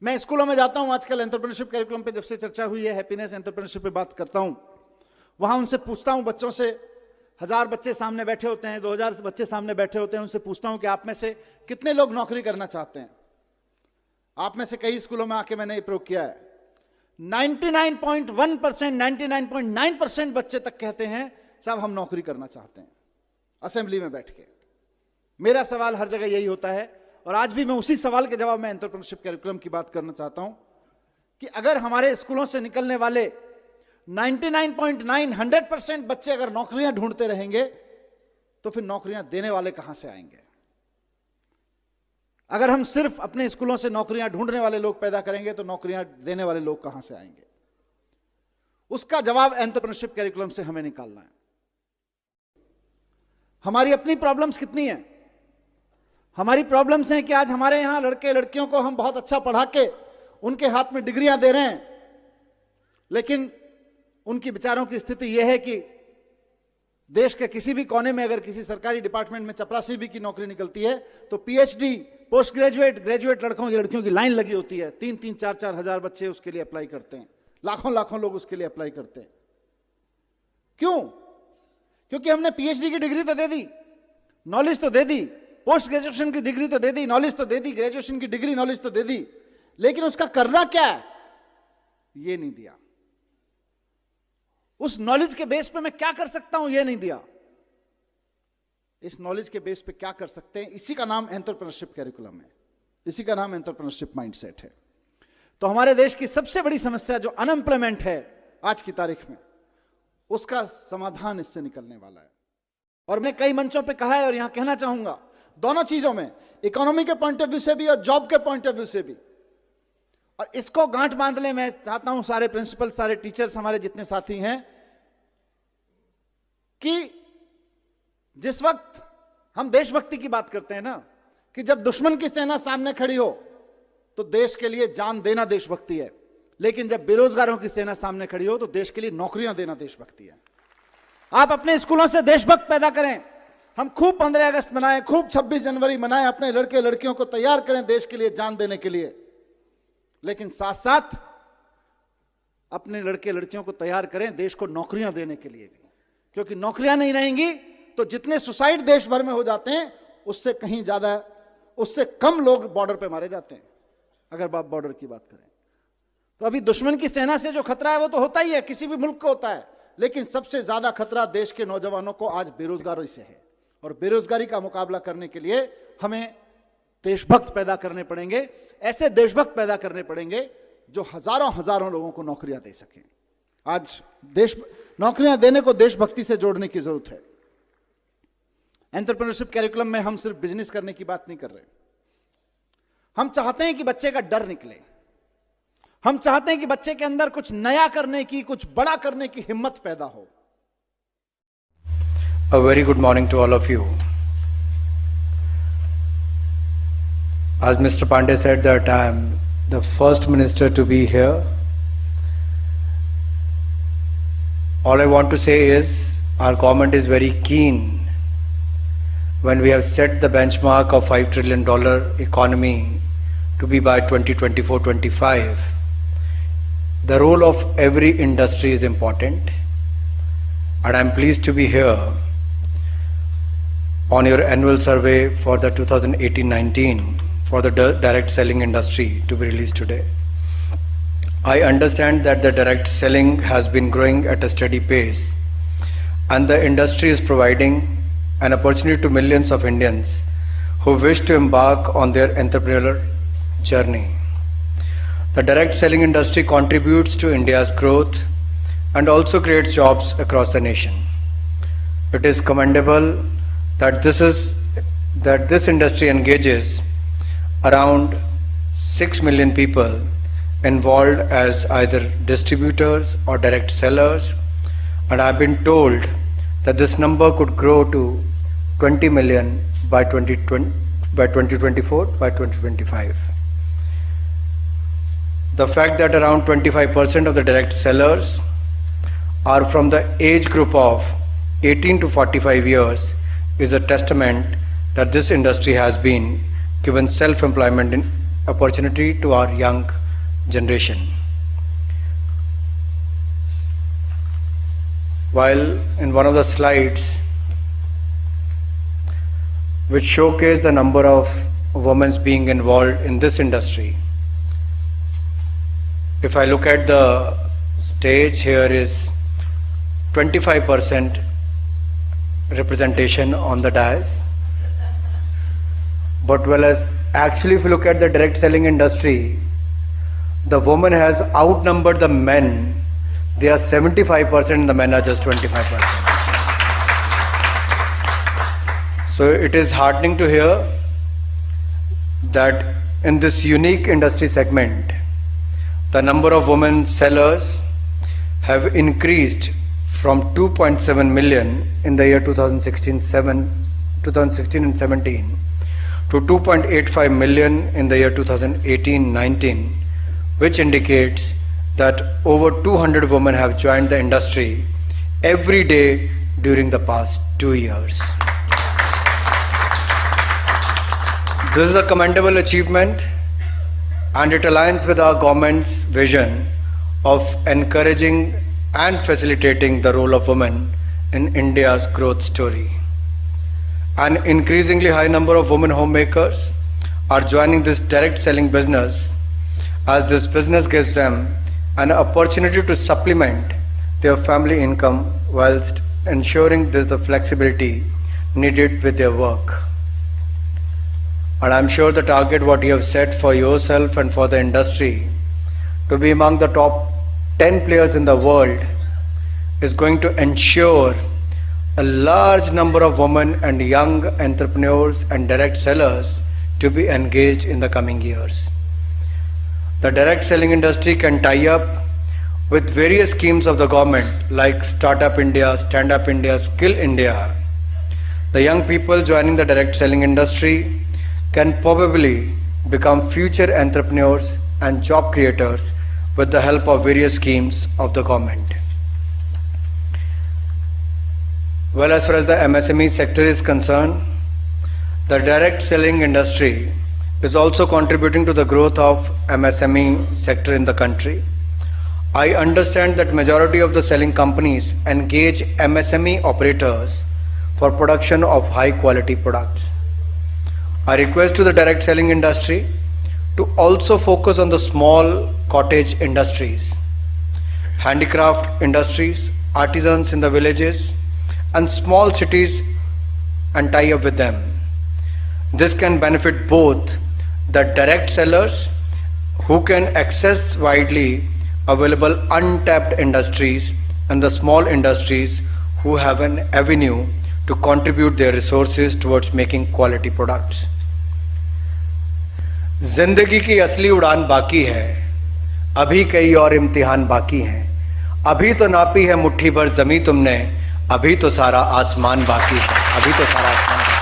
मैं स्कूलों में जाता हूं, आजकल एंटरप्रेन्योरशिप कैरिकुलम पे जब से चर्चा हुई है, हैप्पीनेस एंटरप्रेन्योरशिप पे बात करता हूं, वहां उनसे पूछता हूं, बच्चों से, 1000 बच्चे सामने बैठे होते हैं, 2000 बच्चे सामने बैठे होते हैं, उनसे पूछता हूं कि आप में से कितने लोग नौकरी करना चाहते हैं। आप में से कई स्कूलों में आके मैंने ये प्रयोग किया है, 99.1%, 99.9% बच्चे तक कहते हैं साहब हम नौकरी करना चाहते हैं, असेंबली में बैठ के। मेरा सवाल हर जगह यही होता है, और आज भी मैं उसी सवाल के जवाब में एंटरप्रेन्योरशिप कैरिकुलम की बात करना चाहता हूं कि अगर हमारे स्कूलों से निकलने वाले 99.9, 100% बच्चे अगर नौकरियां ढूंढते रहेंगे तो फिर नौकरियां देने वाले कहां से आएंगे? अगर हम सिर्फ अपने स्कूलों से नौकरियां ढूंढने वाले लोग पैदा करेंगे तो नौकरियां देने वाले लोग कहां से आएंगे? उसका जवाब एंटरप्रेन्योरशिप कैरिकुलम से हमें निकालना है। हमारी अपनी प्रॉब्लम्स कितनी हैं? हमारी प्रॉब्लम्स हैं कि आज हमारे यहां लड़के लड़कियों को हम बहुत अच्छा पढ़ा के उनके हाथ में डिग्रियां दे रहे हैं, लेकिन उनकी बेचारों की स्थिति यह है कि देश के किसी भी कोने में अगर किसी सरकारी डिपार्टमेंट में चपरासी भी की नौकरी निकलती है तो पीएचडी, पोस्ट ग्रेजुएट, ग्रेजुएट लड़कियों की लाइन लगी होती है। 3-3, 4-4 हजार बच्चे उसके लिए अप्लाई करते हैं, लाखों लोग उसके लिए अप्लाई करते हैं। क्यों? क्योंकि हमने पीएचडी की डिग्री तो दे दी, नॉलेज तो दे दी, पोस्ट ग्रेजुएशन की डिग्री तो दे दी, नॉलेज तो दे दी, ग्रेजुएशन की डिग्री नॉलेज तो दे दी, लेकिन उसका करना क्या है ये नहीं दिया। उस नॉलेज के बेस पे मैं क्या कर सकता हूं ये नहीं दिया। इस नॉलेज के बेस पे क्या कर सकते हैं, इसी का नाम एंटरप्रेन्योरशिप कैरिकुलम है, इसी का नाम एंटरप्रेन्योरशिप माइंडसेट है। तो हमारे देश की सबसे बड़ी समस्या जो अनएम्प्लॉयमेंट है आज की तारीख में, उसका समाधान इससे निकलने वाला है। और मैंने कई मंचों पे कहा है और यहां कहना चाहूंगा, दोनों चीजों में, इकोनॉमी के पॉइंट ऑफ व्यू से भी और जॉब के पॉइंट ऑफ व्यू से भी। और इसको गांठ बांधने मैं चाहता हूं सारे प्रिंसिपल, सारे टीचर्स, हमारे जितने साथी हैं, कि जिस वक्त हम देशभक्ति की बात करते हैं ना, कि जब दुश्मन की सेना सामने खड़ी हो तो देश के लिए जान देना देशभक्ति है, लेकिन जब बेरोजगारों की सेना सामने खड़ी हो तो देश के लिए नौकरियां देना देशभक्ति है। आप अपने स्कूलों से देशभक्त पैदा करें, हम खूब 15 अगस्त मनाएं, खूब 26 जनवरी मनाएं, अपने लड़के लड़कियों को तैयार करें देश के लिए जान देने के लिए, लेकिन साथ साथ अपने लड़के लड़कियों को तैयार करें देश को नौकरियां देने के लिए भी, क्योंकि नौकरियां नहीं रहेंगी तो जितने सुसाइड देश भर में हो जाते हैं उससे कहीं ज्यादा, उससे कम लोग बॉर्डर पे मारे जाते हैं। अगर आप बॉर्डर की बात करें तो अभी दुश्मन की सेना से जो खतरा है वो तो होता ही है, किसी भी मुल्क को होता है, लेकिन सबसे ज्यादा खतरा देश के नौजवानों को आज बेरोजगारी से है। और बेरोजगारी का मुकाबला करने के लिए हमें देशभक्त पैदा करने पड़ेंगे, ऐसे देशभक्त पैदा करने पड़ेंगे जो हजारों लोगों को नौकरियां दे सकें। आज नौकरियां देने को देशभक्ति से जोड़ने की जरूरत है। एंटरप्रेन्योरशिप कैरिकुलम में हम सिर्फ बिजनेस करने की बात नहीं कर रहे, हम चाहते हैं कि बच्चे का डर निकले, हम चाहते हैं कि बच्चे के अंदर कुछ नया करने की, कुछ बड़ा करने की हिम्मत पैदा हो। A very good morning to all of you. As Mr. Pandey said that I am the first minister to be here. All I want to say is our government is very keen when we have set the benchmark of $5 trillion economy to be by 2024-25. The role of every industry is important, and I am pleased to be here on your annual survey for the 2018-19 for the direct selling industry to be released today. I understand that the direct selling has been growing at a steady pace, and the industry is providing an opportunity to millions of Indians who wish to embark on their entrepreneurial journey. The direct selling industry contributes to India's growth and also creates jobs across the nation. It is commendable that this industry engages around 6 million people involved as either distributors or direct sellers, and I've been told that this number could grow to 20 million by 2024, by 2025. The fact that around 25% of the direct sellers are from the age group of 18 to 45 years is a testament that this industry has been given self-employment opportunity to our young generation. While in one of the slides which showcase the number of women being involved in this industry, if I look at the stage, here is 25% representation on the dais. But whereas actually if you look at the direct selling industry, the woman has outnumbered the men. They are 75% and the men are just 25%. So it is heartening to hear that in this unique industry segment, the number of women sellers have increased from 2.7 million in the year 2016 and 17 to 2.85 million in the year 2018-19, which indicates that over 200 women have joined the industry every day during the past 2 years. This is a commendable achievement, and it aligns with our government's vision of encouraging and facilitating the role of women in India's growth story. An increasingly high number of women homemakers are joining this direct selling business, as this business gives them an opportunity to supplement their family income whilst ensuring there's the flexibility needed with their work. And I'm sure the target what you have set for yourself and for the industry to be among the top 10 players in the world is going to ensure a large number of women and young entrepreneurs and direct sellers to be engaged in the coming years. The direct selling industry can tie up with various schemes of the government like Startup India, Stand Up India, Skill India. The young people joining the direct selling industry can probably become future entrepreneurs and job creators with the help of various schemes of the government. Well, as far as the MSME sector is concerned, the direct selling industry is also contributing to the growth of MSME sector in the country. I understand that majority of the selling companies engage MSME operators for production of high quality products. I request to the direct selling industry to also focus on the small cottage industries, handicraft industries, artisans in the villages and small cities, and tie up with them. This can benefit both the direct sellers who can access widely available untapped industries and the small industries who have an avenue to contribute their resources towards making quality products. जिंदगी की असली उड़ान बाकी है, अभी कई और इम्तिहान बाकी हैं। अभी तो नापी है मुट्ठी भर जमीन तुमने, अभी तो सारा आसमान बाकी है, अभी तो सारा आसमान बाकी है।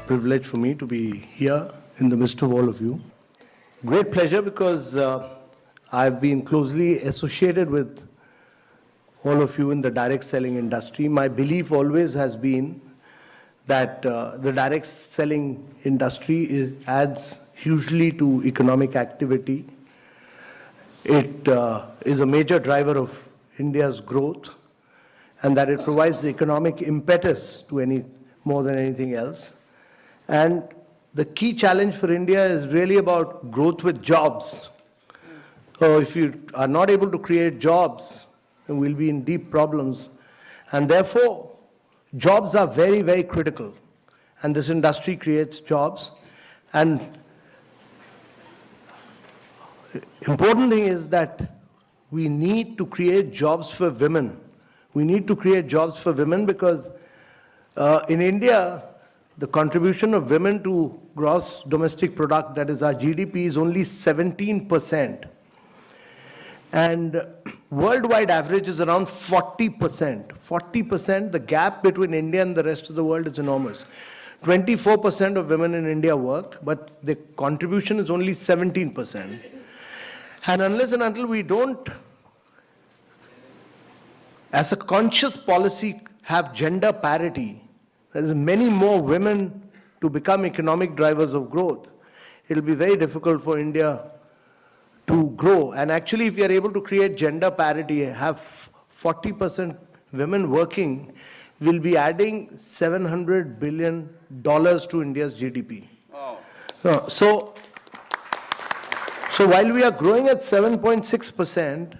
Privilege for me to be here in the midst of all of you. Great pleasure because I've been closely associated with all of you in the direct selling industry. My belief always has been that the direct selling industry adds hugely to economic activity. It is a major driver of India's growth, and that it provides the economic impetus to more than anything else. And the key challenge for India is really about growth with jobs. So if you are not able to create jobs, then we'll be in deep problems. And therefore, jobs are very, very critical. And this industry creates jobs. And important thing is that we need to create jobs for women. We need to create jobs for women because in India, the contribution of women to gross domestic product, that is our GDP, is only 17%. And worldwide average is around 40%. 40%, the gap between India and the rest of the world is enormous. 24% of women in India work, but the contribution is only 17%. And unless and until we don't, as a conscious policy, have gender parity, there is many more women to become economic drivers of growth, it will be very difficult for India to grow. And actually, if we are able to create gender parity, have 40% women working, we'll be adding $700 billion to India's GDP. Oh. So while we are growing at 7.6%,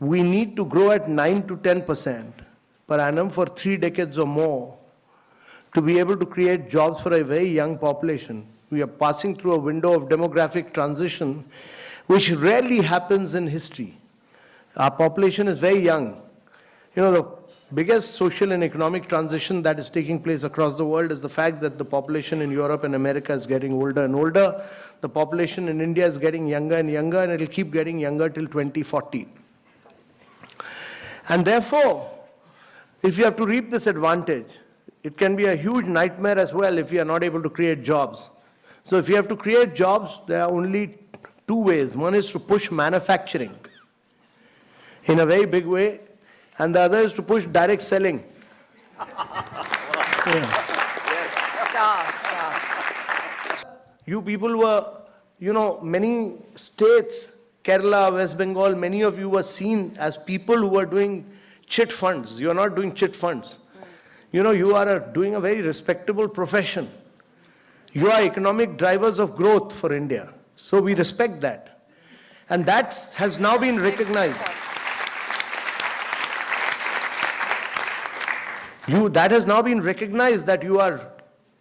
we need to grow at 9 to 10% per annum for 3 decades or more to be able to create jobs for a very young population. We are passing through a window of demographic transition which rarely happens in history. Our population is very young. You know, the biggest social and economic transition that is taking place across the world is the fact that the population in Europe and America is getting older and older. The population in India is getting younger and younger, and it will keep getting younger till 2040. And therefore, if you have to reap this advantage, it can be a huge nightmare as well if you are not able to create jobs. So if you have to create jobs, there are only two ways. One is to push manufacturing in a very big way, and the other is to push direct selling. Yeah. You people were, many states, Kerala, West Bengal, many of you were seen as people who were doing chit funds. You are not doing chit funds. You are doing a very respectable profession. You are economic drivers of growth for India. So we respect that. And that has now been recognized. That has now been recognized that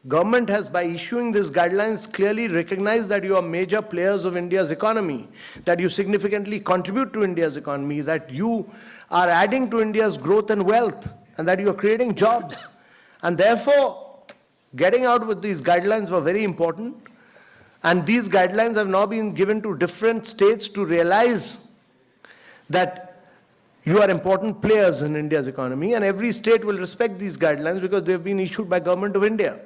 government has, by issuing these guidelines, clearly recognized that you are major players of India's economy, that you significantly contribute to India's economy, that you are adding to India's growth and wealth, and that you are creating jobs. And therefore, getting out with these guidelines were very important. And these guidelines have now been given to different states to realize that you are important players in India's economy, and every state will respect these guidelines because they have been issued by Government of India.